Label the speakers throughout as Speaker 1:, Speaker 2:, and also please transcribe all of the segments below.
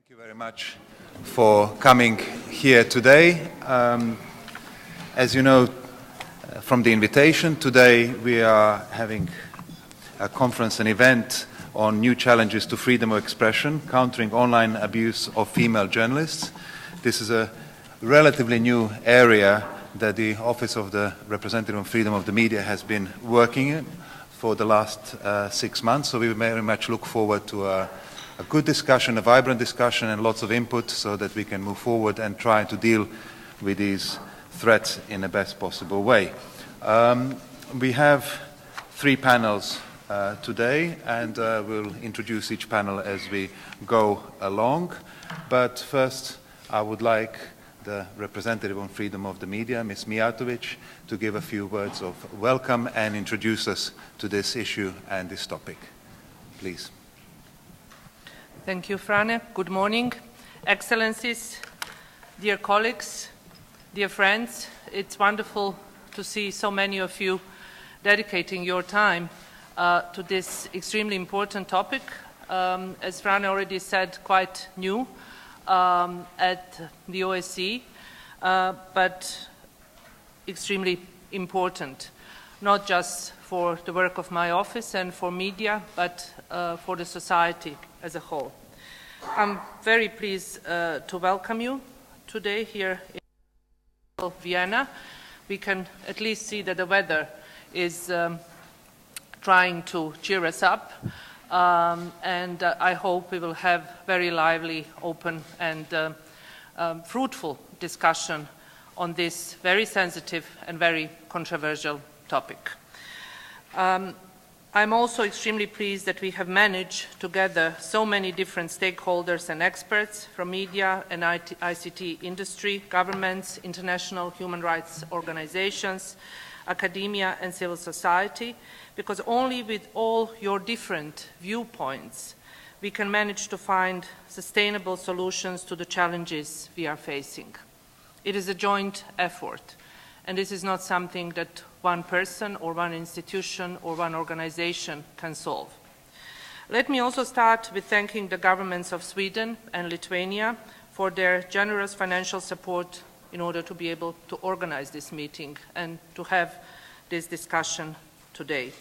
Speaker 1: Thank you very much for coming here today. As you know from the invitation, today we are having a conference, an event on new challenges to freedom of expression, countering online abuse of female journalists. This is a relatively new area that the Office of the Representative on Freedom of the Media has been working in for the last 6 months, so we very much look forward to a good discussion, a vibrant discussion, and lots of input so that we can move forward and try to deal with these threats in the best possible way. We have 3 panels today, and we'll introduce each panel as we go along. But first, I would like the Representative on Freedom of the Media, Ms. Mijatovic, to give a few words of welcome and introduce us to this issue and this topic. Please.
Speaker 2: Thank you, Frane. Good morning. Excellencies, dear colleagues, dear friends, it's wonderful to see so many of you dedicating your time to this extremely important topic. As Frane already said, quite new at the OSCE, but extremely important, not just for the work of my office and for media, but for the society as a whole. I'm very pleased to welcome you today here in Vienna. We can at least see that the weather is trying to cheer us up, and I hope we will have very lively, open and fruitful discussion on this very sensitive and very controversial topic. I'm also extremely pleased that we have managed to gather so many different stakeholders and experts from media and ICT industry, governments, international human rights organizations, academia and civil society, because only with all your different viewpoints we can manage to find sustainable solutions to the challenges we are facing. It is a joint effort, and this is not something that one person or one institution or one organization can solve. Let me also start with thanking the governments of Sweden and Lithuania for their generous financial support in order to be able to organize this meeting and to have this discussion today.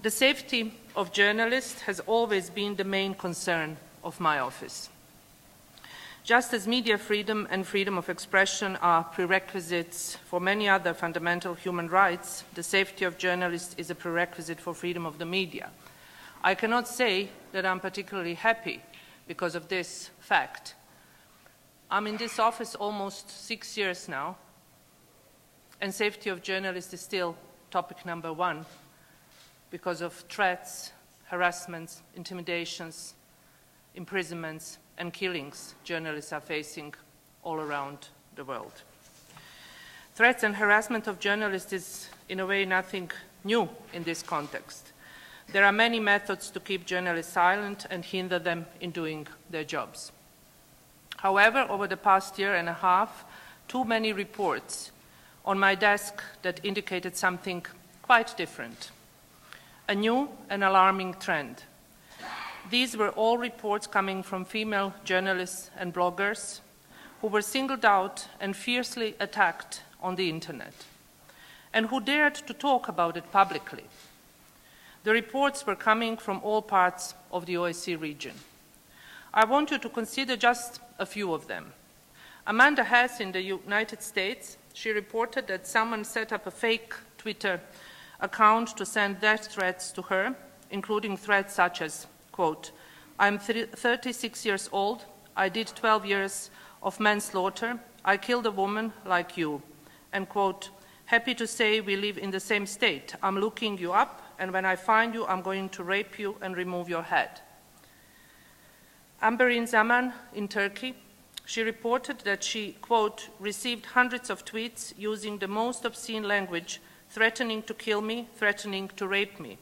Speaker 2: The safety of journalists has always been the main concern of my office. Just as media freedom and freedom of expression are prerequisites for many other fundamental human rights, the safety of journalists is a prerequisite for freedom of the media. I cannot say that I'm particularly happy because of this fact. I'm in this office almost 6 years now, and safety of journalists is still topic number 1 because of threats, harassments, intimidations, imprisonments, and killings journalists are facing all around the world. Threats and harassment of journalists is, in a way, nothing new in this context. There are many methods to keep journalists silent and hinder them in doing their jobs. However, over the past year and a half, too many reports on my desk that indicated something quite different, a new and alarming trend. These were all reports coming from female journalists and bloggers who were singled out and fiercely attacked on the internet, and who dared to talk about it publicly. The reports were coming from all parts of the OSCE region. I want you to consider just a few of them. Amanda Hess in the United States, she reported that someone set up a fake Twitter account to send death threats to her, including threats such as, quote, I'm 36 years old, I did 12 years of manslaughter, I killed a woman like you, and quote, happy to say we live in the same state, I'm looking you up, and when I find you, I'm going to rape you and remove your head. Amberin Zaman in Turkey, she reported that she, quote, received hundreds of tweets using the most obscene language, threatening to kill me, threatening to rape me.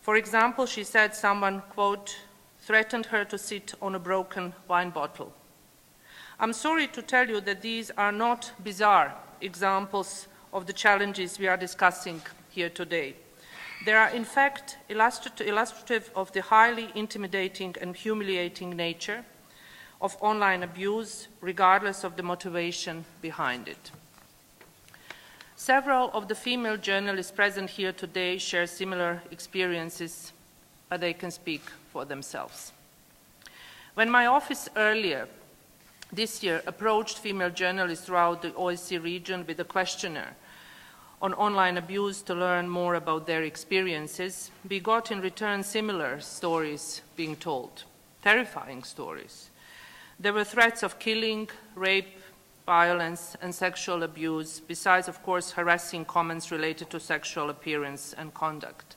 Speaker 2: For example, she said someone, quote, threatened her to sit on a broken wine bottle. I'm sorry to tell you that these are not bizarre examples of the challenges we are discussing here today. They are in fact illustrative of the highly intimidating and humiliating nature of online abuse, regardless of the motivation behind it. Several of the female journalists present here today share similar experiences, but they can speak for themselves. When my office earlier this year approached female journalists throughout the OSCE region with a questionnaire on online abuse to learn more about their experiences, we got in return similar stories being told, terrifying stories. There were threats of killing, rape, violence, and sexual abuse, besides, of course, harassing comments related to sexual appearance and conduct.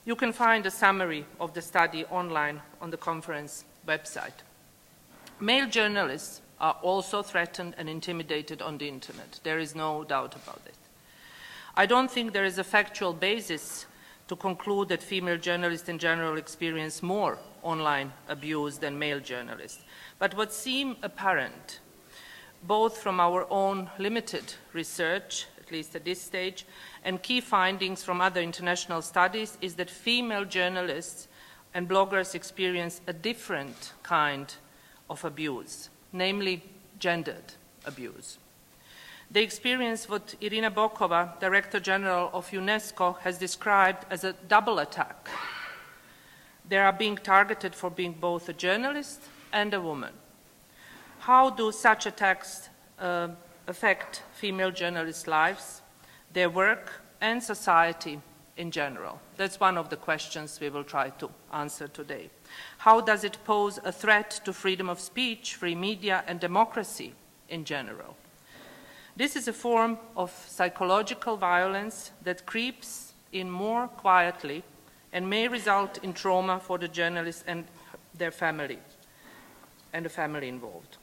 Speaker 2: You can find a summary of the study online on the conference website. Male journalists are also threatened and intimidated on the internet. There is no doubt about it. I don't think there is a factual basis to conclude that female journalists in general experience more online abuse than male journalists. But what seems apparent, both from our own limited research, at least at this stage, and key findings from other international studies, is that female journalists and bloggers experience a different kind of abuse, namely gendered abuse. They experience what Irina Bokova, Director General of UNESCO, has described as a double attack. They are being targeted for being both a journalist and a woman. How do such attacks affect female journalists' lives, their work, and society in general? That's one of the questions we will try to answer today. How does it pose a threat to freedom of speech, free media, and democracy in general? This is a form of psychological violence that creeps in more quietly and may result in trauma for the journalists and their family, and the family involved.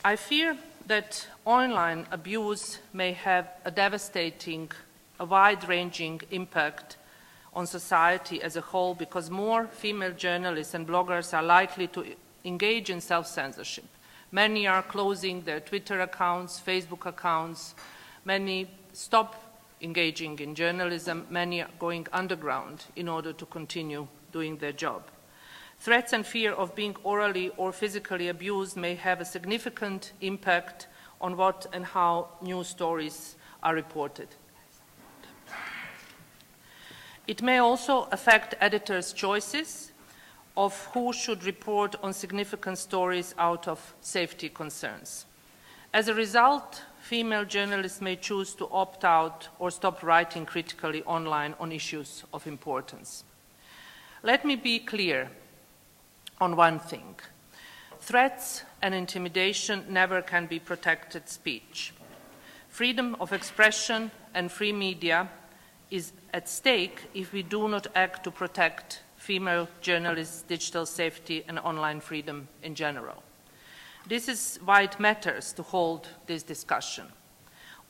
Speaker 2: I fear that online abuse may have a devastating, a wide-ranging impact on society as a whole, because more female journalists and bloggers are likely to engage in self-censorship. Many are closing their Twitter accounts, Facebook accounts. Many stop engaging in journalism. Many are going underground in order to continue doing their job. Threats and fear of being orally or physically abused may have a significant impact on what and how news stories are reported. It may also affect editors' choices of who should report on significant stories out of safety concerns. As a result, female journalists may choose to opt out or stop writing critically online on issues of importance. Let me be clear on one thing. Threats and intimidation never can be protected speech. Freedom of expression and free media is at stake if we do not act to protect female journalists' digital safety and online freedom in general. This is why it matters to hold this discussion.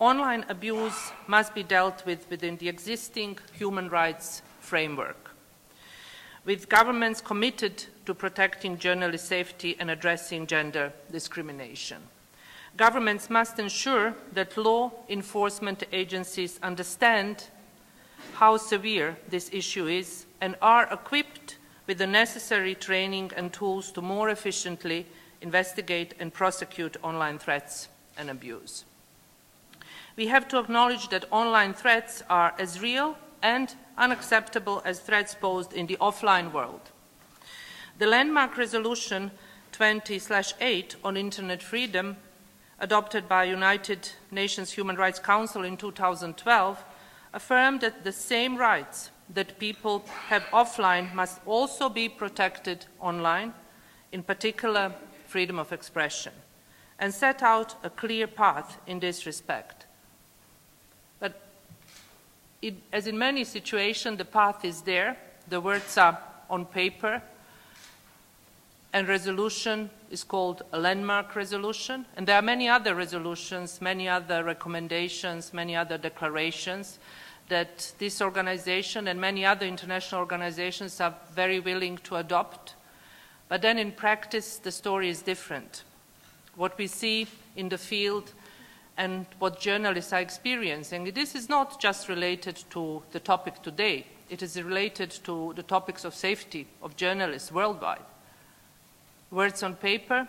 Speaker 2: Online abuse must be dealt with within the existing human rights framework, with governments committed to protecting journalist safety and addressing gender discrimination. Governments must ensure that law enforcement agencies understand how severe this issue is and are equipped with the necessary training and tools to more efficiently investigate and prosecute online threats and abuse. We have to acknowledge that online threats are as real and unacceptable as threats posed in the offline world. The landmark resolution 20/8 on internet freedom, adopted by United Nations Human Rights Council in 2012, affirmed that the same rights that people have offline must also be protected online, in particular freedom of expression, and set out a clear path in this respect. But as in many situations, the path is there, the words are on paper, and resolution is called a landmark resolution. And there are many other resolutions, many other recommendations, many other declarations that this organization and many other international organizations are very willing to adopt. But then in practice, the story is different. What we see in the field and what journalists are experiencing, this is not just related to the topic today. it is related to the topics of safety of journalists worldwide. Words on paper,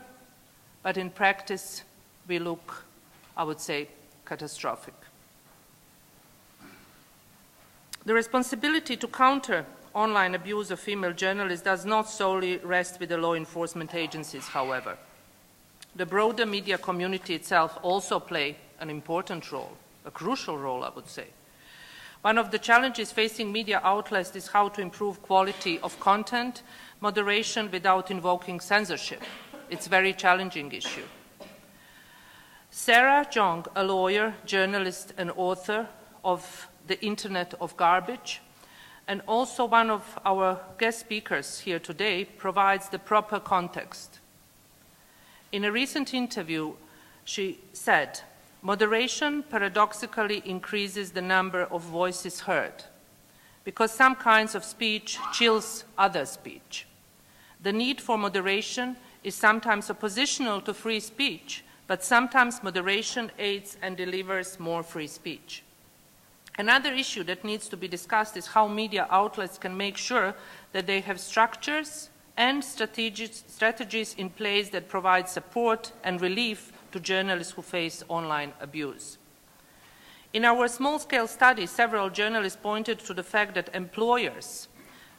Speaker 2: but in practice we look, I would say, catastrophic. The responsibility to counter online abuse of female journalists does not solely rest with the law enforcement agencies, however. The broader media community itself also plays an important role, a crucial role, I would say. One of the challenges facing media outlets is how to improve quality of content moderation without invoking censorship. It's a very challenging issue. Sarah Jong, a lawyer, journalist, and author of The Internet of Garbage, and also one of our guest speakers here today, provides the proper context. In a recent interview, she said, "Moderation paradoxically increases the number of voices heard, because some kinds of speech chills other speech. The need for moderation is sometimes oppositional to free speech, but sometimes moderation aids and delivers more free speech." Another issue that needs to be discussed is how media outlets can make sure that they have structures and strategies in place that provide support and relief to journalists who face online abuse. In our small-scale study, several journalists pointed to the fact that employers'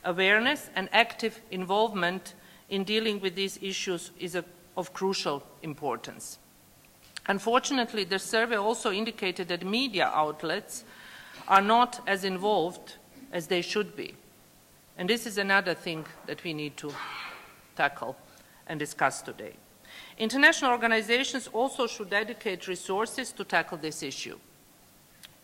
Speaker 2: awareness and active involvement in dealing with these issues is of crucial importance. Unfortunately, the survey also indicated that media outlets are not as involved as they should be. And this is another thing that we need to tackle and discuss today. International organizations also should dedicate resources to tackle this issue,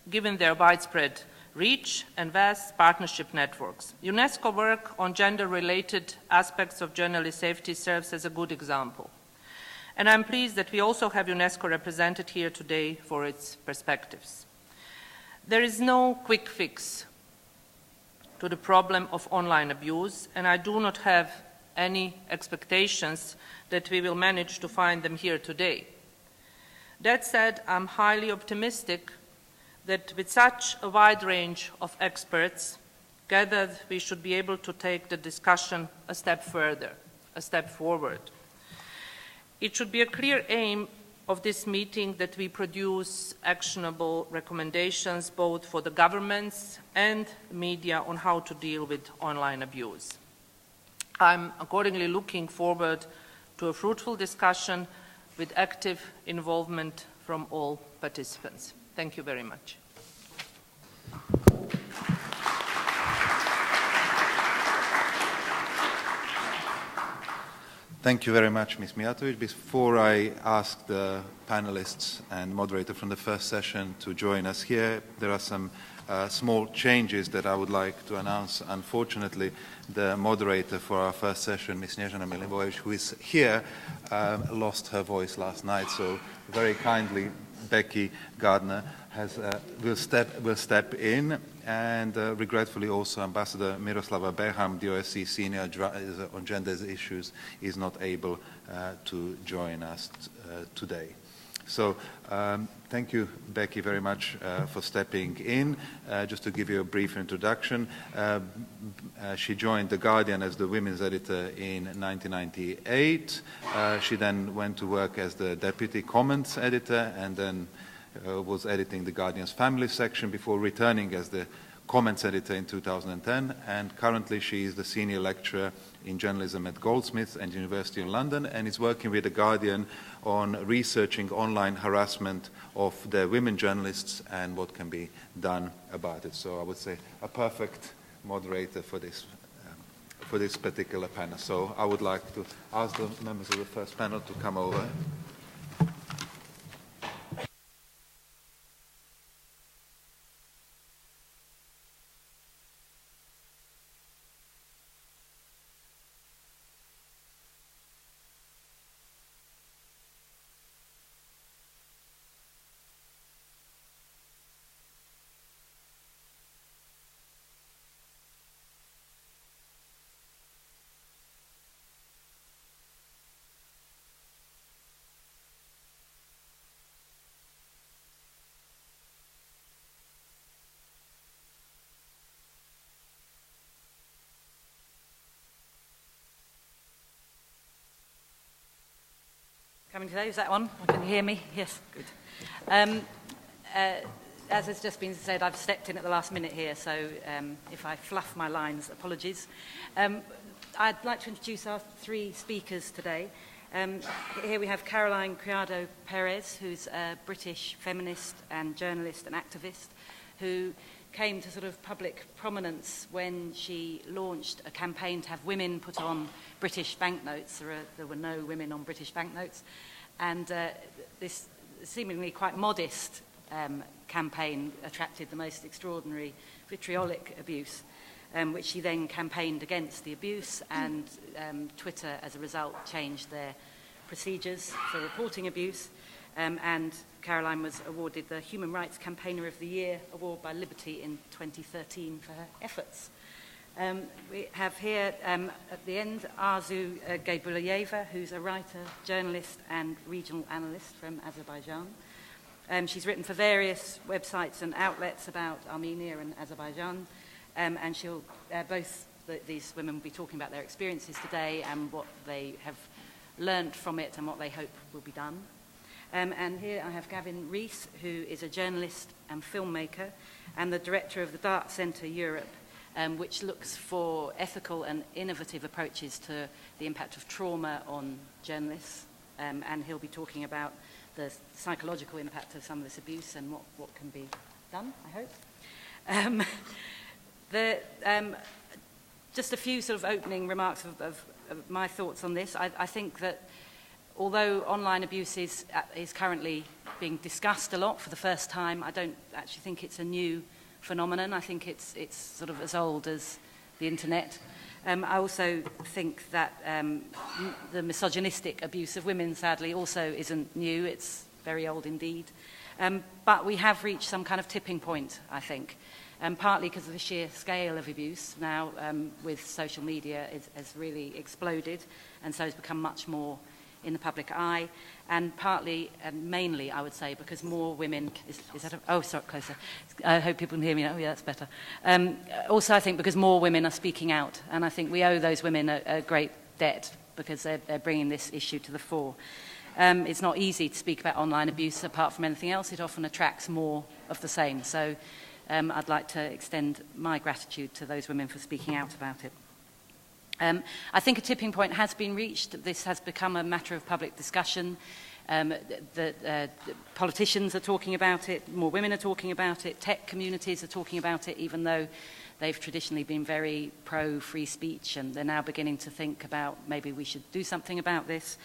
Speaker 2: given their widespread reach and vast partnership networks. UNESCO work on gender-related aspects of journalist safety serves as a good example. And I'm pleased that we also have UNESCO represented here today for its perspectives. There is no quick fix to the problem of online abuse, and I do not have any expectations that we will manage to find them here today. That said, I'm highly optimistic that with such a wide range of experts gathered, we should be able to take the discussion a step further, a step forward. It should be a clear aim of this meeting that we produce actionable recommendations both for the governments and media on how to deal with online abuse. I'm accordingly looking forward to a fruitful discussion with active involvement from all participants. Thank you very much.
Speaker 1: Thank you very much, Ms. Mijatovic. Before I ask the panelists and moderator from the first session to join us here, there are some small changes that I would like to announce. Unfortunately, the moderator for our first session, Ms. Snežana Milivojevic, who is here, lost her voice last night, so very kindly Becky Gardner will step in, and regretfully also Ambassador Miroslava Beham, the OSCE Senior Advisor on Gender Issues, is not able to join us today. So thank you, Becky, very much for stepping in. Just to give you a brief introduction, she joined The Guardian as the women's editor in 1998. She then went to work as the deputy comments editor and then was editing The Guardian's family section before returning as the comments editor in 2010, and currently she is the senior lecturer in journalism at Goldsmiths and University of London, and is working with The Guardian on researching online harassment of the women journalists and what can be done about it. So I would say a perfect moderator for this particular panel. So I would like to ask the members of the first panel to come over.
Speaker 3: coming today. Is that on? Can you hear me? Yes, good. As has just been said, I've stepped in at the last minute here, so if I fluff my lines, apologies. I'd like to introduce our three speakers today. Here we have Caroline Criado Perez, who's a British feminist and journalist and activist who came to sort of public prominence when she launched a campaign to have women put on British banknotes. There were no women on British banknotes. And this seemingly quite modest campaign attracted the most extraordinary vitriolic abuse, which she then campaigned against the abuse, and Twitter, as a result, changed their procedures for reporting abuse. And Caroline was awarded the Human Rights Campaigner of the Year award by Liberty in 2013 for her efforts. We have here at the end Arzu Gaybulayeva, who's a writer, journalist and regional analyst from Azerbaijan. She's written for various websites and outlets about Armenia and Azerbaijan, and she'll these women will be talking about their experiences today and what they have learned from it and what they hope will be done. And here I have Gavin Rees, who is a journalist and filmmaker and the director of the Dart Centre Europe, which looks for ethical and innovative approaches to the impact of trauma on journalists. And he'll be talking about the psychological impact of some of this abuse and what can be done, I hope. Just a few sort of opening remarks of my thoughts on this. I think that although online abuse is currently being discussed a lot for the first time, I don't actually think it's a new phenomenon. I think it's sort of as old as the internet. I also think that the misogynistic abuse of women, sadly, also isn't new. It's very old indeed. But we have reached some kind of tipping point, I think, partly because of the sheer scale of abuse now with social media has really exploded, and so it's become much more in the public eye, and partly and mainly, I would say, because more women... Is that oh, sorry, closer. I hope people can hear me now. Yeah, that's better. Also, I think because more women are speaking out, and I think we owe those women a great debt because they're bringing this issue to the fore. It's not easy to speak about online abuse apart from anything else. It often attracts more of the same. So I'd like to extend my gratitude to those women for speaking out about it. I think a tipping point has been reached. This has become a matter of public discussion. Politicians are talking about it, more women are talking about it, tech communities are talking about it, even though they've traditionally been very pro-free speech, and they're now beginning to think about maybe we should do something about this.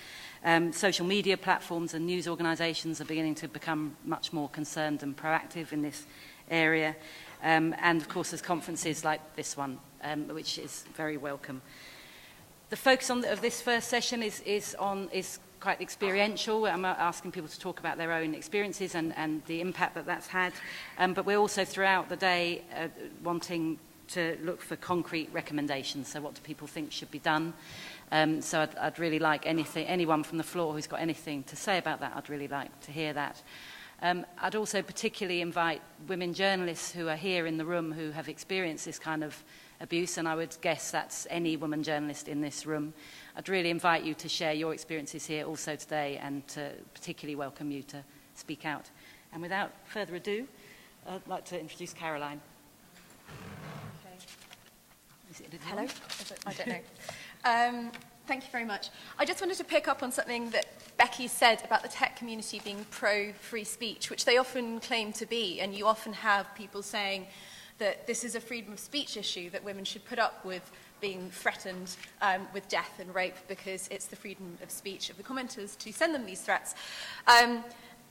Speaker 3: Social media platforms and news organisations are beginning to become much more concerned and proactive in this area. And of course there's conferences like this one, which is very welcome. The focus of this first session is quite experiential. I'm asking people to talk about their own experiences and the impact that that's had. But we're also throughout the day wanting to look for concrete recommendations. So what do people think should be done? So I'd really like anyone from the floor who's got anything to say about that, I'd really like to hear that. I'd also particularly invite women journalists who are here in the room who have experienced this kind of abuse, and I would guess that's any woman journalist in this room. I'd really invite you to share your experiences here also today, and to particularly welcome you to speak out. And without further ado, I'd like to introduce Caroline.
Speaker 4: Okay. Hello? I don't know. Thank you very much. I just wanted to pick up on something that Becky said about the tech community being pro-free speech, which they often claim to be, and you often have people saying that this is a freedom of speech issue, that women should put up with being threatened with death and rape because it's the freedom of speech of the commenters to send them these threats.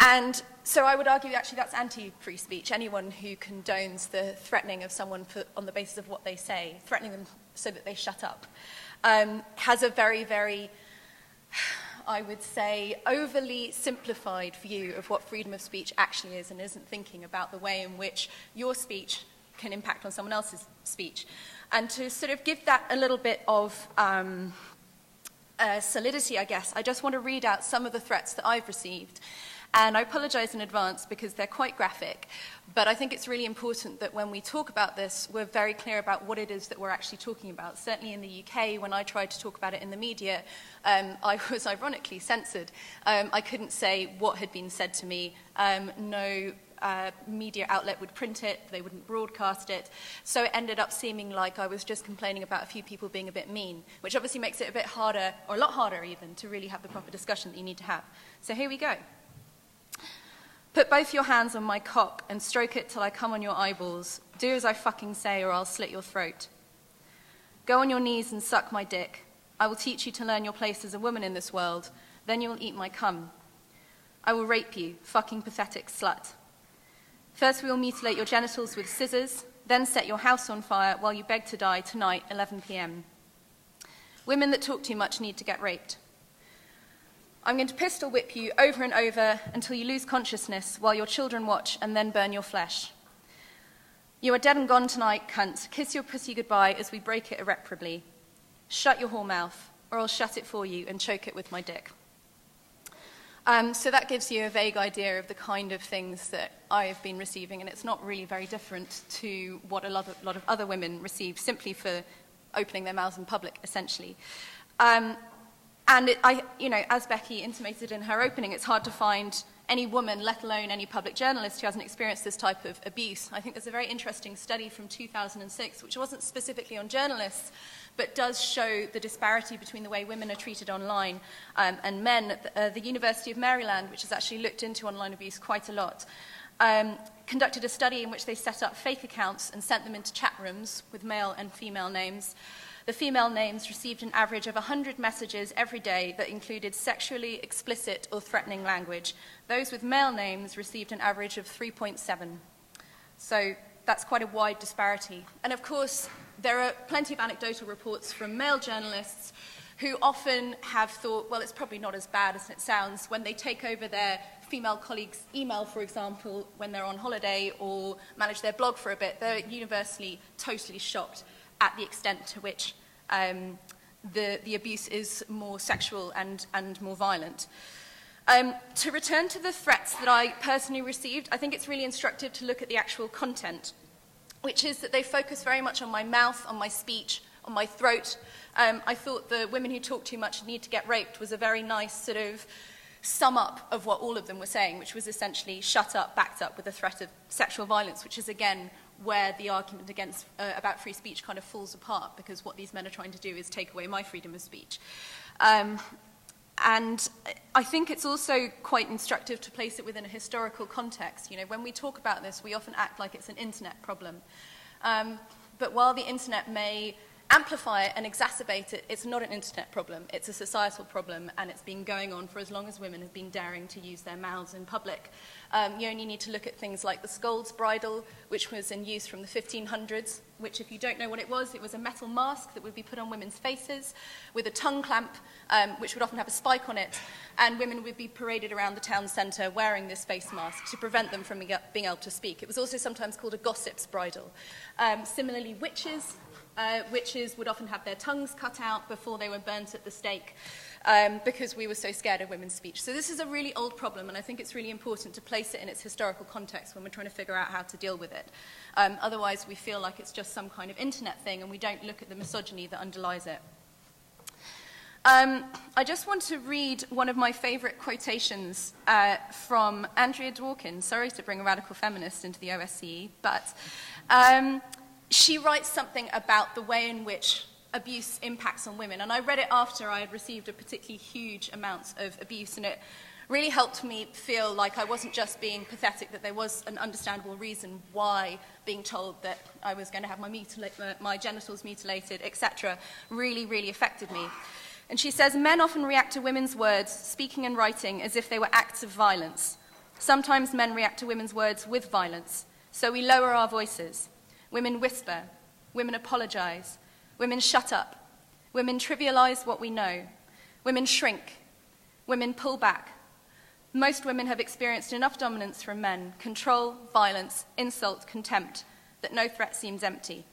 Speaker 4: And so I would argue actually that's anti-free speech. Anyone who condones the threatening of someone on the basis of what they say, threatening them so that they shut up, has a very, very, I would say, overly simplified view of what freedom of speech actually is, and isn't thinking about the way in which your speech can impact on someone else's speech. And to sort of give that a little bit of solidity, I guess, I just want to read out some of the threats that I've received. And I apologize in advance because they're quite graphic, but I think it's really important that when we talk about this, we're very clear about what it is that we're actually talking about. Certainly in the UK, when I tried to talk about it in the media, I was ironically censored. I couldn't say what had been said to me. No media outlet would print it, they wouldn't broadcast it, so it ended up seeming like I was just complaining about a few people being a bit mean, which obviously makes it a bit harder, or a lot harder even, to really have the proper discussion that you need to have. So here we go. Put both your hands on my cock and stroke it till I come on your eyeballs. Do as I fucking say or I'll slit your throat. Go on your knees and suck my dick. I will teach you to learn your place as a woman in this world, then you'll eat my cum. I will rape you, fucking pathetic slut. First we will mutilate your genitals with scissors, then set your house on fire while you beg to die tonight, 11 p.m. Women that talk too much need to get raped. I'm going to pistol whip you over and over until you lose consciousness while your children watch and then burn your flesh. You are dead and gone tonight, cunt. Kiss your pussy goodbye as we break it irreparably. Shut your whore mouth, or I'll shut it for you and choke it with my dick. So that gives you a vague idea of the kind of things that I have been receiving, and it's not really very different to what a lot of other women receive simply for opening their mouths in public, essentially. And as Becky intimated in her opening, it's hard to find any woman, let alone any public journalist, who hasn't experienced this type of abuse. I think there's a very interesting study from 2006, which wasn't specifically on journalists, but does show the disparity between the way women are treated online and men. The University of Maryland, which has actually looked into online abuse quite a lot, conducted a study in which they set up fake accounts and sent them into chat rooms with male and female names. The female names received an average of 100 messages every day that included sexually explicit or threatening language. Those with male names received an average of 3.7. So that's quite a wide disparity. And of course, there are plenty of anecdotal reports from male journalists who often have thought, well, it's probably not as bad as it sounds, when they take over their female colleagues' email, for example, when they're on holiday or manage their blog for a bit. They're universally totally shocked at the extent to which the abuse is more sexual and more violent. To return to the threats that I personally received, I think it's really instructive to look at the actual content, which is that they focus very much on my mouth, on my speech, on my throat. I thought the women who talk too much need to get raped was a very nice sort of sum up of what all of them were saying, which was essentially shut up, backed up with the threat of sexual violence, which is, again, where the argument against about free speech kind of falls apart, because what these men are trying to do is take away my freedom of speech. And I think it's also quite instructive to place it within a historical context. You know, when we talk about this, we often act like it's an internet problem. But while the internet may amplify it and exacerbate it, it's not an internet problem. It's a societal problem, and it's been going on for as long as women have been daring to use their mouths in public. You only need to look at things like the scold's bridle, which was in use from the 1500s, which, if you don't know what it was a metal mask that would be put on women's faces with a tongue clamp, which would often have a spike on it, and women would be paraded around the town centre wearing this face mask to prevent them from being able to speak. It was also sometimes called a gossip's bridle. Similarly, witches would often have their tongues cut out before they were burnt at the stake, because we were so scared of women's speech. So this is a really old problem, and I think it's really important to place it in its historical context when we're trying to figure out how to deal with it. Otherwise, we feel like it's just some kind of internet thing, and we don't look at the misogyny that underlies it. I just want to read one of my favourite quotations from Andrea Dworkin. Sorry to bring a radical feminist into the OSCE, but she writes something about the way in which abuse impacts on women. And I read it after I had received a particularly huge amount of abuse, and it really helped me feel like I wasn't just being pathetic, that there was an understandable reason why being told that I was going to have my genitals mutilated, etc., really, really affected me. And she says, men often react to women's words, speaking and writing, as if they were acts of violence. Sometimes men react to women's words with violence, so we lower our voices. Women whisper, women apologize, women shut up, women trivialize what we know, women shrink, women pull back. Most women have experienced enough dominance from men, control, violence, insult, contempt, that no threat seems empty.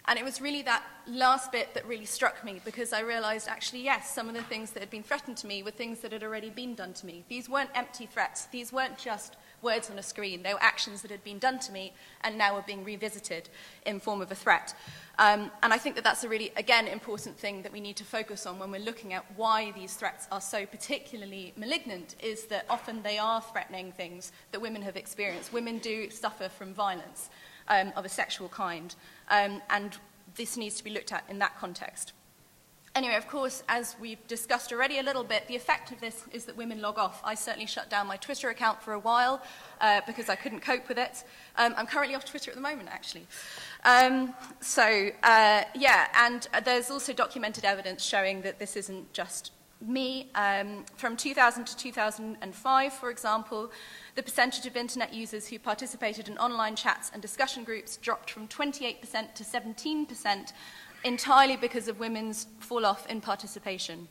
Speaker 4: And it was really that last bit that really struck me, because I realized, actually, yes, some of the things that had been threatened to me were things that had already been done to me. These weren't empty threats. These weren't just words on a screen. They were actions that had been done to me and now were being revisited in form of a threat. And I think that that's a really, again, important thing that we need to focus on when we're looking at why these threats are so particularly malignant, is that often they are threatening things that women have experienced. Women do suffer from violence of a sexual kind, and this needs to be looked at in that context. Anyway, of course, as we've discussed already a little bit, the effect of this is that women log off. I certainly shut down my Twitter account for a while because I couldn't cope with it. I'm currently off Twitter at the moment, actually. And there's also documented evidence showing that this isn't just me. From 2000 to 2005, for example, the percentage of internet users who participated in online chats and discussion groups dropped from 28% to 17%, entirely because of women's fall-off in participation.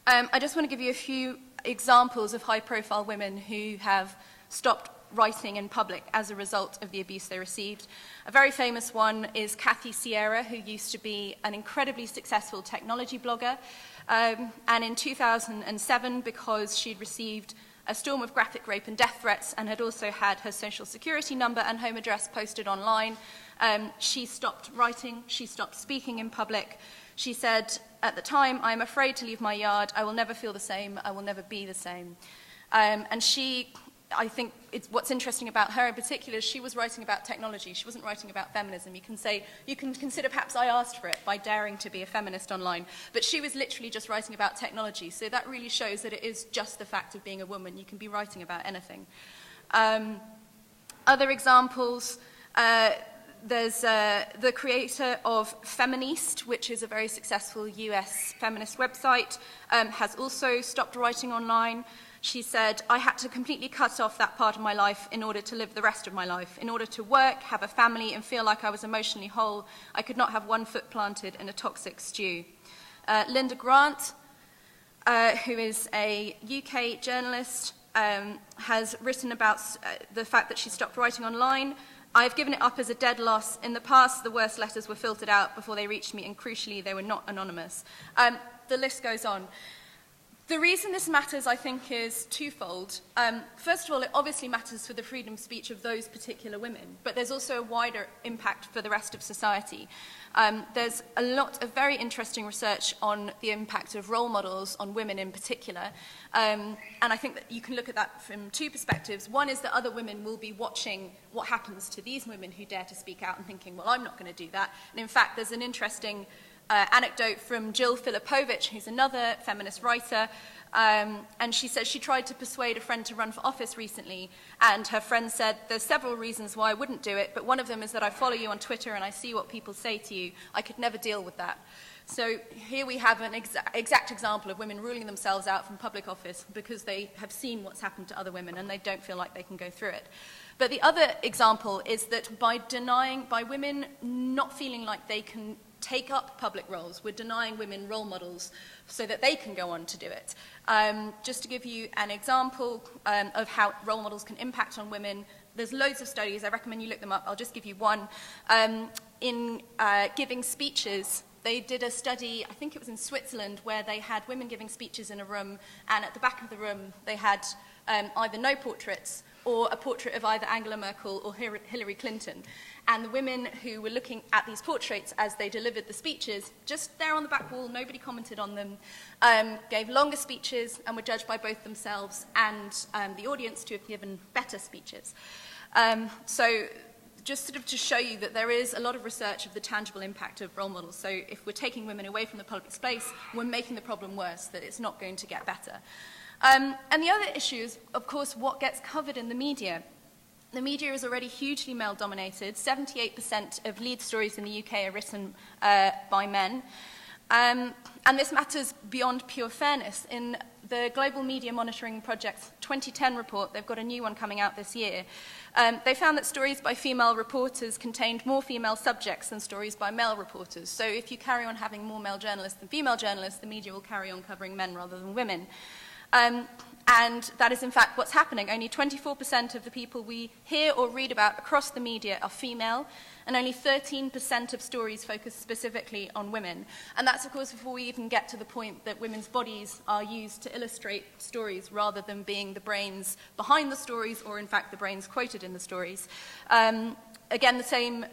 Speaker 4: I just want to give you a few examples of high-profile women who have stopped writing in public as a result of the abuse they received. A very famous one is Kathy Sierra, who used to be an incredibly successful technology blogger. And in 2007, because she'd received a storm of graphic rape and death threats and had also had her social security number and home address posted online, she stopped writing, she stopped speaking in public. She said, at the time, "I'm afraid to leave my yard. I will never feel the same. I will never be the same." And she, I think what's interesting about her in particular is she was writing about technology. She wasn't writing about feminism. You can consider perhaps I asked for it by daring to be a feminist online. But she was literally just writing about technology. So that really shows that it is just the fact of being a woman. You can be writing about anything. Other examples, there's the creator of Feminist, which is a very successful US feminist website, has also stopped writing online. She said, "I had to completely cut off that part of my life in order to live the rest of my life. In order to work, have a family, and feel like I was emotionally whole, I could not have one foot planted in a toxic stew." Linda Grant, who is a UK journalist, has written about the fact that she stopped writing online. "I've given it up as a dead loss. In the past, the worst letters were filtered out before they reached me, and crucially, they were not anonymous." The list goes on. The reason this matters, I think, is twofold. First of all, it obviously matters for the freedom of speech of those particular women, but there's also a wider impact for the rest of society. There's a lot of very interesting research on the impact of role models on women in particular, and I think that you can look at that from two perspectives. One is that other women will be watching what happens to these women who dare to speak out and thinking, well, I'm not going to do that. And in fact, there's an interesting anecdote from Jill Filipovich, who's another feminist writer, and she said she tried to persuade a friend to run for office recently, and her friend said, "There's several reasons why I wouldn't do it, but one of them is that I follow you on Twitter and I see what people say to you. I could never deal with that." So here we have an exact example of women ruling themselves out from public office because they have seen what's happened to other women and they don't feel like they can go through it. But the other example is that by women not feeling like they can take up public roles, we're denying women role models so that they can go on to do it. Just to give you an example of how role models can impact on women, there's loads of studies. I recommend you look them up. I'll just give you one. In giving speeches, they did a study, I think it was in Switzerland, where they had women giving speeches in a room, and at the back of the room they had either no portraits or a portrait of either Angela Merkel or Hillary Clinton. And the women who were looking at these portraits as they delivered the speeches, just there on the back wall, nobody commented on them, gave longer speeches and were judged by both themselves and the audience to have given better speeches. So just sort of to show you that there is a lot of research of the tangible impact of role models. So if we're taking women away from the public space, we're making the problem worse, that it's not going to get better. And the other issue is, of course, what gets covered in the media. The media is already hugely male-dominated. 78% of lead stories in the UK are written by men. And this matters beyond pure fairness. In the Global Media Monitoring Project's 2010 report, they've got a new one coming out this year, they found that stories by female reporters contained more female subjects than stories by male reporters. So if you carry on having more male journalists than female journalists, the media will carry on covering men rather than women. And that is in fact what's happening. Only 24% of the people we hear or read about across the media are female, and only 13% of stories focus specifically on women. And that's, of course, before we even get to the point that women's bodies are used to illustrate stories rather than being the brains behind the stories or, in fact, the brains quoted in the stories. Again, the same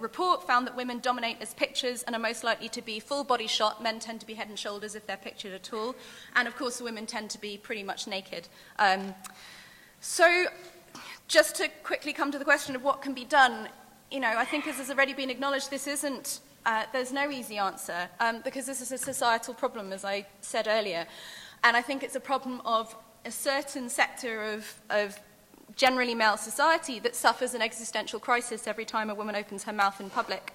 Speaker 4: report found that women dominate as pictures and are most likely to be full body shot. Men tend to be head and shoulders if they're pictured at all. And, of course, the women tend to be pretty much naked. So just to quickly come to the question of what can be done, you know, I think as has already been acknowledged, this isn't, there's no easy answer because this is a societal problem, as I said earlier. And I think it's a problem of a certain sector of generally male society that suffers an existential crisis every time a woman opens her mouth in public.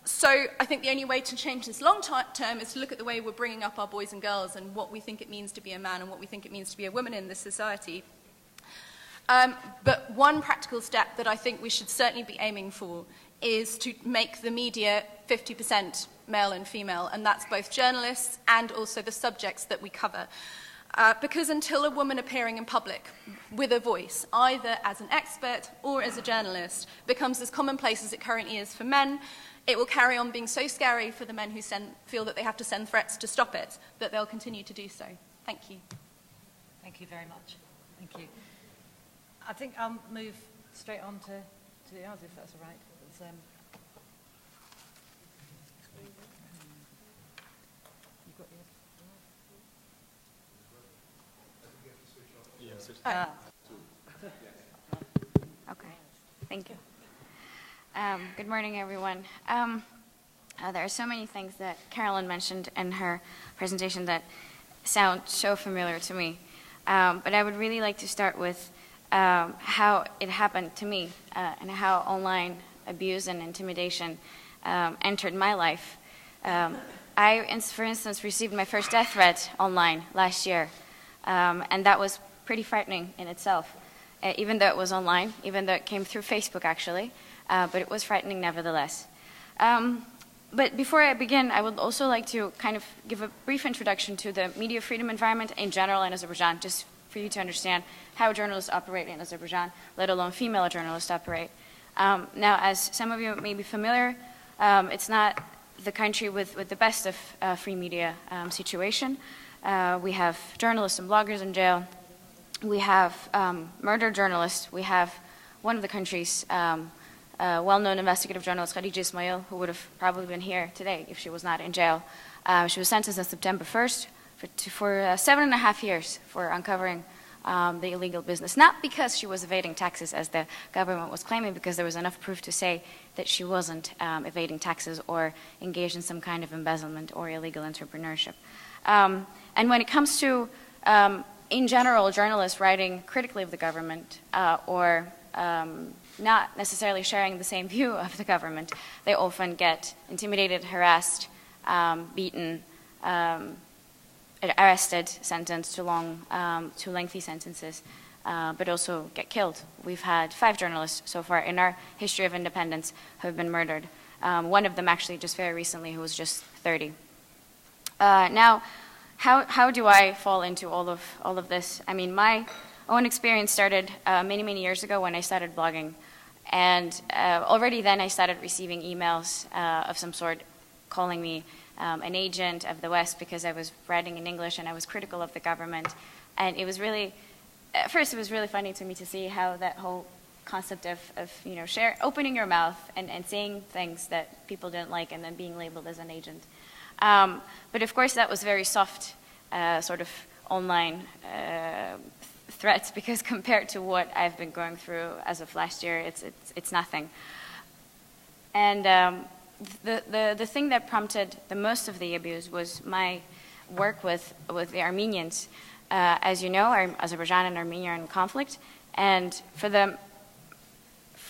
Speaker 4: So I think the only way to change this long term is to look at the way we're bringing up our boys and girls and what we think it means to be a man and what we think it means to be a woman in this society. But one practical step that I think we should certainly be aiming for is to make the media 50% male and female, and that's both journalists and also the subjects that we cover. Because until a woman appearing in public with a voice, either as an expert or as a journalist, becomes as commonplace as it currently is for men, it will carry on being so scary for the men who feel that they have to send threats to stop it, that they'll continue to do so. Thank you.
Speaker 3: Thank you very much. Thank you. I think I'll move straight on to ours, if that's all right. It's, you've got yours?
Speaker 5: Okay, thank you. Good morning, everyone. There are so many things that Carolyn mentioned in her presentation that sound so familiar to me. But I would really like to start with how it happened to me and how online abuse and intimidation entered my life. I, for instance, received my first death threat online last year, and that was pretty frightening in itself, even though it was online, even though it came through Facebook, actually, but it was frightening nevertheless. But before I begin, I would also like to kind of give a brief introduction to the media freedom environment in general in Azerbaijan, just for you to understand how journalists operate in Azerbaijan, let alone female journalists operate. Now, as some of you may be familiar, it's not the country with the best of free media situation. We have journalists and bloggers in jail. We have murdered journalists. We have one of the country's well-known investigative journalist, Khadija Ismail, who would have probably been here today if she was not in jail. She was sentenced on September 1st for 7.5 years for uncovering the illegal business. Not because she was evading taxes, as the government was claiming, because there was enough proof to say that she wasn't evading taxes or engaged in some kind of embezzlement or illegal entrepreneurship. And when it comes to, in general, journalists writing critically of the government or not necessarily sharing the same view of the government, they often get intimidated, harassed, beaten, arrested, sentenced to lengthy sentences, but also get killed. We've had 5 journalists so far in our history of independence who have been murdered. One of them actually just very recently, who was just 30. Now, how do I fall into all of this? I mean, my own experience started many years ago when I started blogging. And already then I started receiving emails of some sort calling me an agent of the West because I was writing in English and I was critical of the government. And it was really, at first it was really funny to me to see how that whole concept of opening your mouth and saying things that people didn't like and then being labeled as an agent. But of course that was very soft sort of online threats, because compared to what I've been going through as of last year, it's nothing. And the thing that prompted the most of the abuse was my work with the Armenians. As you know, Azerbaijan and Armenia are in conflict, and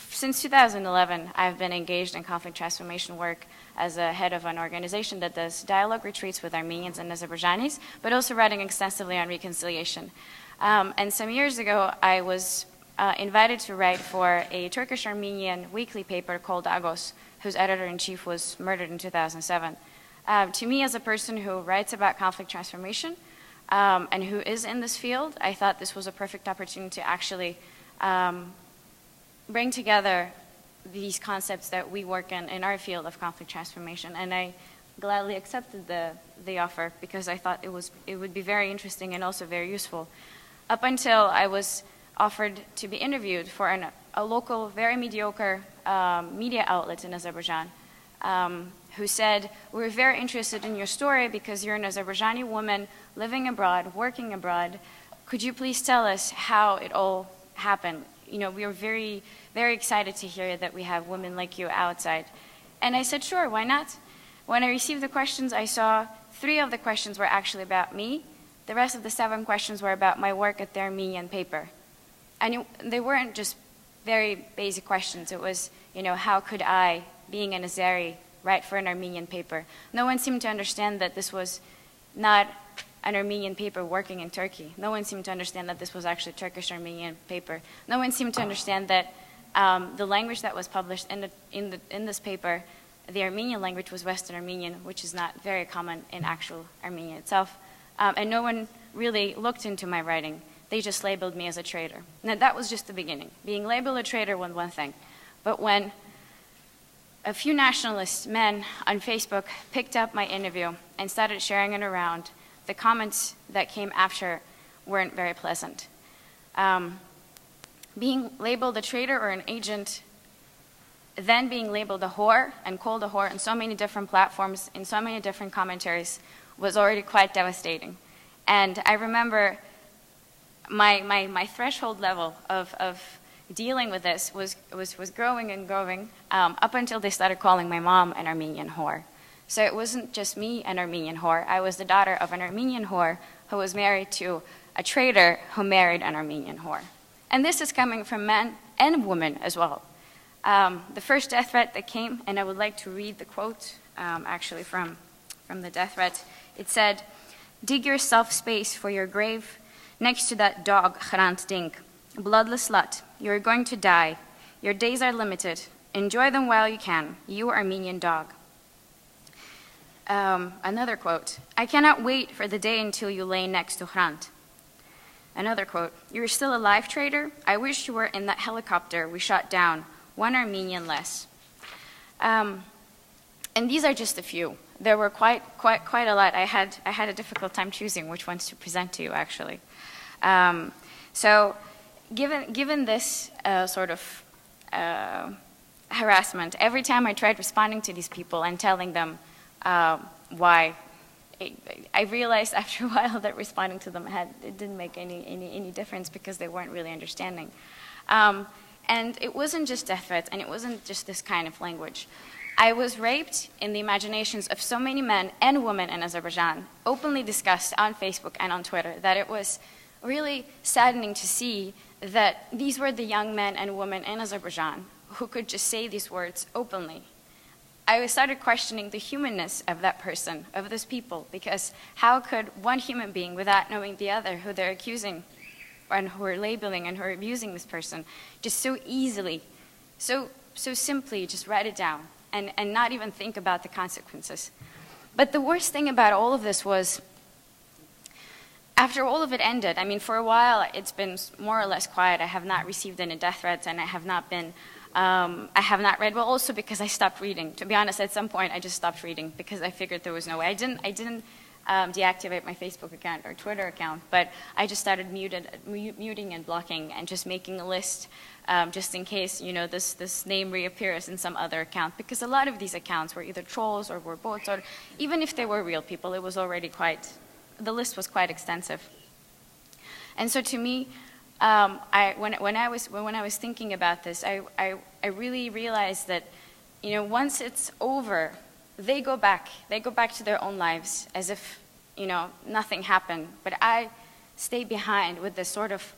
Speaker 5: since 2011, I've been engaged in conflict transformation work as a head of an organization that does dialogue retreats with Armenians and Azerbaijanis, but also writing extensively on reconciliation. And some years ago, I was invited to write for a Turkish-Armenian weekly paper called Agos, whose editor-in-chief was murdered in 2007. To me, as a person who writes about conflict transformation, and who is in this field, I thought this was a perfect opportunity to actually bring together these concepts that we work in our field of conflict transformation. And I gladly accepted the offer because I thought it would be very interesting and also very useful. Up until I was offered to be interviewed for a local, very mediocre media outlet in Azerbaijan, who said, "We're very interested in your story because you're an Azerbaijani woman living abroad, working abroad. Could you please tell us how it all happened? You know, we are very, very excited to hear that we have women like you outside." And I said, sure, why not? When I received the questions, I saw 3 of the questions were actually about me. The rest of the 7 questions were about my work at the Armenian paper. And they weren't just very basic questions. It was, you know, how could I, being an Azeri, write for an Armenian paper? No one seemed to understand that this was not an Armenian paper working in Turkey. No one seemed to understand that this was actually a Turkish-Armenian paper. No one seemed to understand that the language that was published in this paper, the Armenian language, was Western Armenian, which is not very common in actual Armenia itself. And no one really looked into my writing. They just labeled me as a traitor. Now, that was just the beginning. Being labeled a traitor was one thing. But when a few nationalist men on Facebook picked up my interview and started sharing it around, the comments that came after weren't very pleasant. Being labeled a traitor or an agent, then being labeled a whore and called a whore on so many different platforms, in so many different commentaries, was already quite devastating. And I remember my threshold level of dealing with this was growing and growing up until they started calling my mom an Armenian whore. So it wasn't just me, an Armenian whore. I was the daughter of an Armenian whore who was married to a traitor who married an Armenian whore. And this is coming from men and women as well. The first death threat that came, and I would like to read the quote actually from the death threat. It said, "Dig yourself space for your grave next to that dog, Hrant Dink. Bloodless slut, you're going to die. Your days are limited. Enjoy them while you can. You Armenian dog." Another quote, "I cannot wait for the day until you lay next to Hrant." Another quote, "You're still alive, traitor? I wish you were in that helicopter we shot down. One Armenian less." And these are just a few. There were quite a lot. I had a difficult time choosing which ones to present to you, actually. So given this sort of harassment, every time I tried responding to these people and telling them why, I realized after a while that responding to them it didn't make any difference because they weren't really understanding. And it wasn't just death threats, and it wasn't just this kind of language. I was raped in the imaginations of so many men and women in Azerbaijan, openly discussed on Facebook and on Twitter, that it was really saddening to see that these were the young men and women in Azerbaijan who could just say these words openly. I started questioning the humanness of that person, of those people, because how could one human being, without knowing the other, who they're accusing and who are labeling and who are abusing this person, just so easily, so simply just write it down and not even think about the consequences. But the worst thing about all of this was, after all of it ended, I mean, for a while it's been more or less quiet. I have not received any death threats, and I have not read, well, also because I stopped reading. To be honest, at some point I just stopped reading because I figured there was no way. I didn't deactivate my Facebook account or Twitter account, but I just started muting and blocking and just making a list just in case, you know, this name reappears in some other account, because a lot of these accounts were either trolls or were bots, or even if they were real people, it was already the list was quite extensive. And so to me, when I was thinking about this, I really realized that, you know, once it's over, they go back to their own lives as if, you know, nothing happened. But I stay behind with this sort of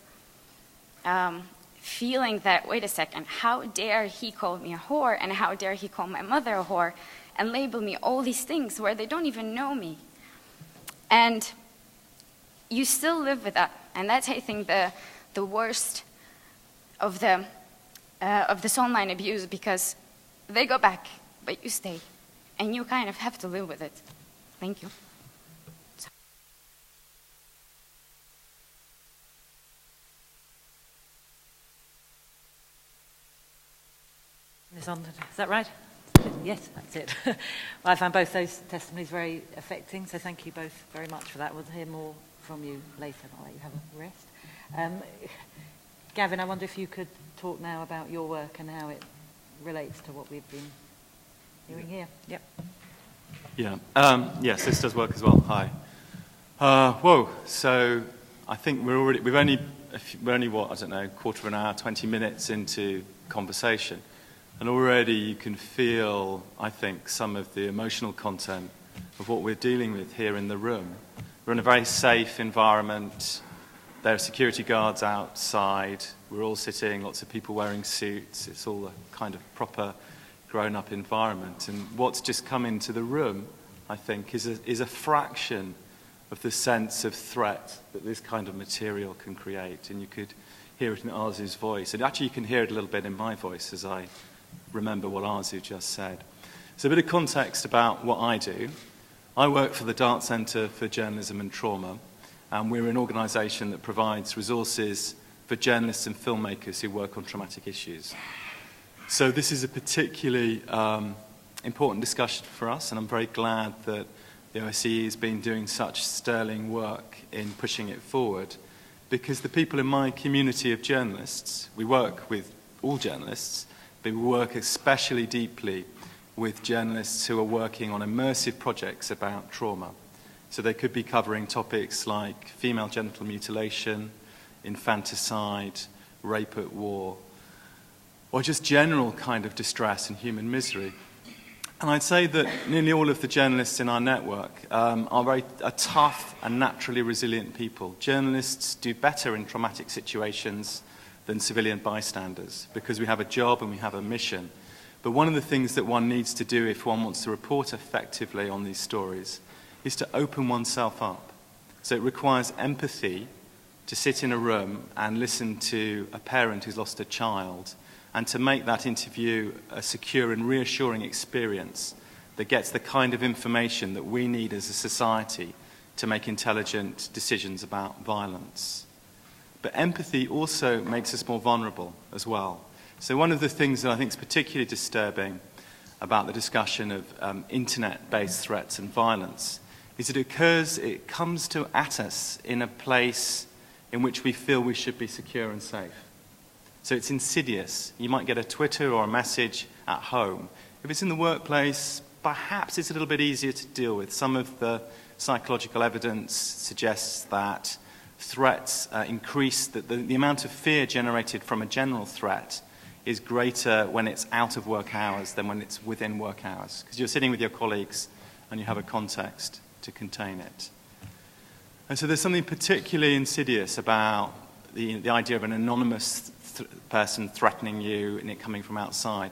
Speaker 5: feeling that, wait a second, how dare he call me a whore, and how dare he call my mother a whore, and label me all these things where they don't even know me. And you still live with that, and that's, I think, the worst of this online abuse, because they go back, but you stay, and you kind of have to live with it. Thank you.
Speaker 3: is on. Is that right? Yes, that's it. Well, I found both those testimonies very affecting, so thank you both very much for that. We'll hear more from you later. I'll let you have a rest. Gavin, I wonder if you could talk now about your work and how it relates to what we've been hearing here. Yep.
Speaker 6: Yeah. Yes, this does work as well. Hi. So I think we're only what, I don't know, quarter of an hour, 20 minutes into conversation. And already you can feel, I think, some of the emotional content of what we're dealing with here in the room. We're in a very safe environment. There are security guards outside. We're all sitting, lots of people wearing suits. It's all a kind of proper grown-up environment. And what's just come into the room, I think, is a fraction of the sense of threat that this kind of material can create. And you could hear it in Arzu's voice. And actually you can hear it a little bit in my voice as I remember what Arzu just said. So a bit of context about what I do. I work for the Dart Centre for Journalism and Trauma, and we're an organisation that provides resources for journalists and filmmakers who work on traumatic issues. So this is a particularly important discussion for us, and I'm very glad that the OSCE has been doing such sterling work in pushing it forward, because the people in my community of journalists, we work with all journalists, but we work especially deeply with journalists who are working on immersive projects about trauma. So they could be covering topics like female genital mutilation, infanticide, rape at war, or just general kind of distress and human misery. And I'd say that nearly all of the journalists in our network are tough and naturally resilient people. Journalists do better in traumatic situations than civilian bystanders because we have a job and we have a mission. But one of the things that one needs to do if one wants to report effectively on these stories is to open oneself up. So it requires empathy to sit in a room and listen to a parent who's lost a child and to make that interview a secure and reassuring experience that gets the kind of information that we need as a society to make intelligent decisions about violence. But empathy also makes us more vulnerable as well. So one of the things that I think is particularly disturbing about the discussion of internet-based threats and violence is that it comes at us in a place in which we feel we should be secure and safe. So it's insidious. You might get a Twitter or a message at home. If it's in the workplace, perhaps it's a little bit easier to deal with. Some of the psychological evidence suggests that threats increase, that the amount of fear generated from a general threat is greater when it's out of work hours than when it's within work hours, because you're sitting with your colleagues and you have a context to contain it. And so there's something particularly insidious about the idea of an anonymous person threatening you and it coming from outside.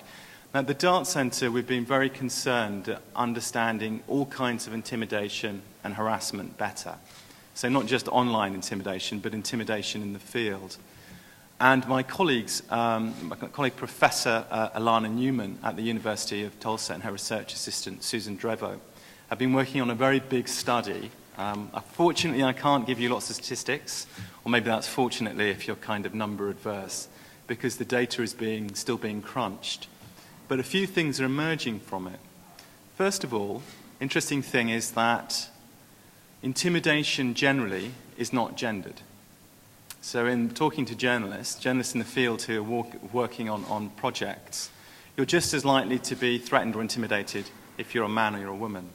Speaker 6: Now, at the Dart Centre, we've been very concerned at understanding all kinds of intimidation and harassment better. So not just online intimidation, but intimidation in the field. And my colleague Professor Alana Newman at the University of Tulsa and her research assistant Susan Drevo have been working on a very big study. Fortunately, I can't give you lots of statistics, or maybe that's fortunately if you're kind of number adverse, because the data is still being crunched. But a few things are emerging from it. First of all, interesting thing is that intimidation generally is not gendered. So in talking to journalists in the field who are working on projects, you're just as likely to be threatened or intimidated if you're a man or you're a woman.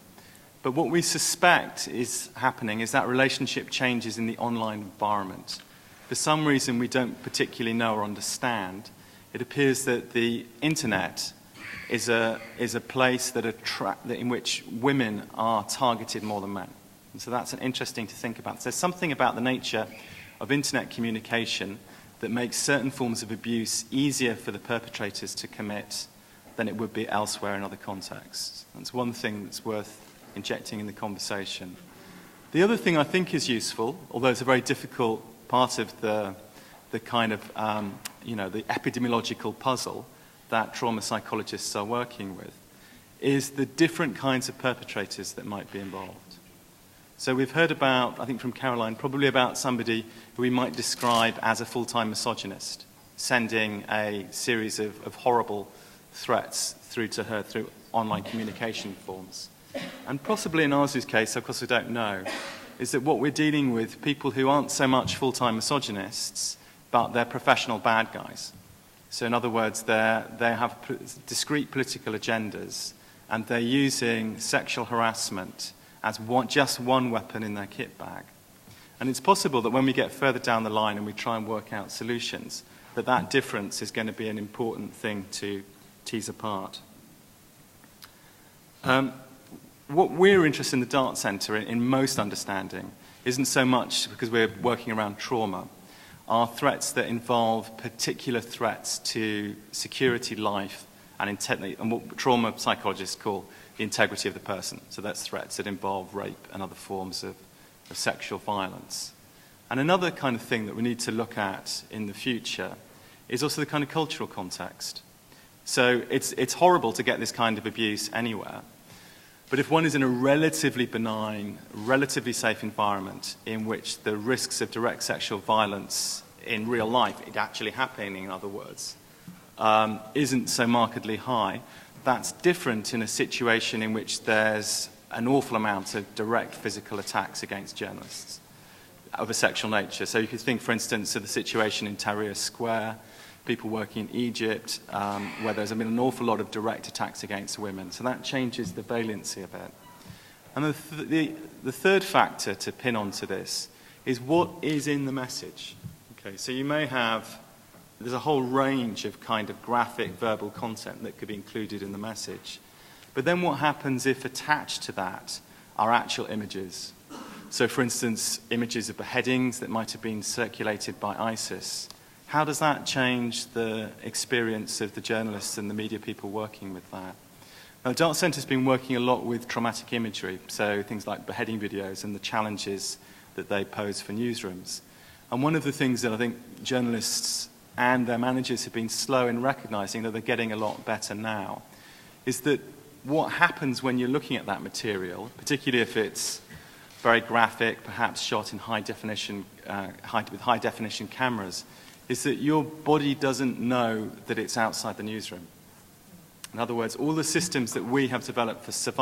Speaker 6: But what we suspect is happening is that relationship changes in the online environment. For some reason we don't particularly know or understand, it appears that the internet is a place in which women are targeted more than men. And so that's interesting to think about. So there's something about the nature of internet communication that makes certain forms of abuse easier for the perpetrators to commit than it would be elsewhere in other contexts. That's one thing that's worth injecting in the conversation. The other thing I think is useful, although it's a very difficult part of the kind of, the epidemiological puzzle that trauma psychologists are working with, is the different kinds of perpetrators that might be involved. So we've heard about, I think from Caroline, probably about somebody who we might describe as a full-time misogynist, sending a series of horrible threats through to her through online communication forms. And possibly in Arzu's case, of course we don't know, is that what we're dealing with people who aren't so much full-time misogynists, but they're professional bad guys. So in other words, they have discrete political agendas, and they're using sexual harassment as just one weapon in their kit bag. And it's possible that when we get further down the line and we try and work out solutions, that difference is going to be an important thing to tease apart. What we're interested in the Dart Centre in most understanding isn't so much because we're working around trauma, are threats that involve particular threats to security, life, and what trauma psychologists call the integrity of the person. So that's threats that involve rape and other forms of sexual violence. And another kind of thing that we need to look at in the future is also the kind of cultural context. So it's horrible to get this kind of abuse anywhere. But if one is in a relatively benign, relatively safe environment in which the risks of direct sexual violence in real life, it actually happening, in other words, isn't so markedly high, that's different in a situation in which there's an awful amount of direct physical attacks against journalists of a sexual nature. So you could think, for instance, of the situation in Tahrir Square, people working in Egypt, where there's been an awful lot of direct attacks against women. So that changes the valency a bit. And the third factor to pin onto this is what is in the message. Okay, so you may have, there's a whole range of kind of graphic verbal content that could be included in the message. But then what happens if attached to that are actual images? So for instance, images of beheadings that might have been circulated by ISIS. How does that change the experience of the journalists and the media people working with that? Now, the Dart Centre's been working a lot with traumatic imagery, so things like beheading videos and the challenges that they pose for newsrooms. And one of the things that I think journalists and their managers have been slow in recognizing, that they're getting a lot better now, is that what happens when you're looking at that material, particularly if it's very graphic, perhaps shot in high definition, with high definition cameras, is that your body doesn't know that it's outside the newsroom. In other words, all the systems that we have developed for survival